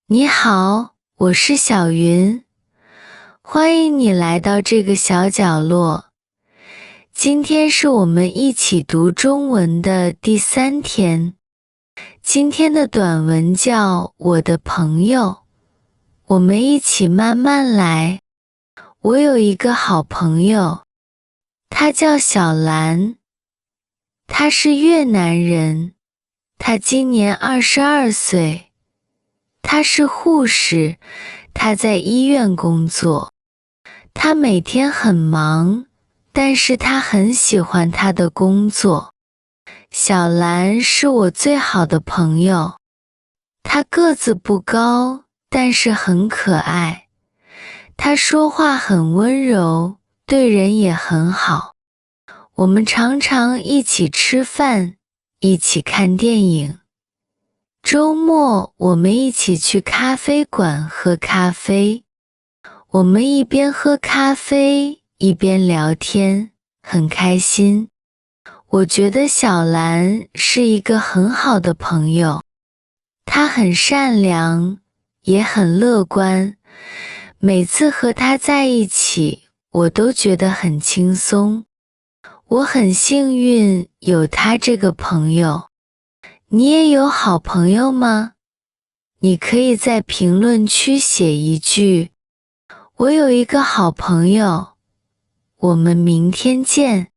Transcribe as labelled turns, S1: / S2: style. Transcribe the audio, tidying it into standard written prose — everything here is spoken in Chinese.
S1: 你好，我是小云，欢迎你来到这个小角落。今天是我们一起读中文的第3天。今天的短文叫《我的朋友》，我们一起慢慢来。我有一个好朋友，他叫小兰，他是越南人，他今年22岁。他是护士，他在医院工作。他每天很忙，但是他很喜欢他的工作。小兰是我最好的朋友，她个子不高，但是很可爱。她说话很温柔，对人也很好。我们常常一起吃饭，一起看电影。周末我们一起去咖啡馆喝咖啡，我们一边喝咖啡一边聊天，很开心。我觉得小兰是一个很好的朋友，她很善良，也很乐观。每次和她在一起，我都觉得很轻松。我很幸运有她这个朋友。你也有好朋友吗？你可以在评论区写一句：我有一个好朋友。我们明天见。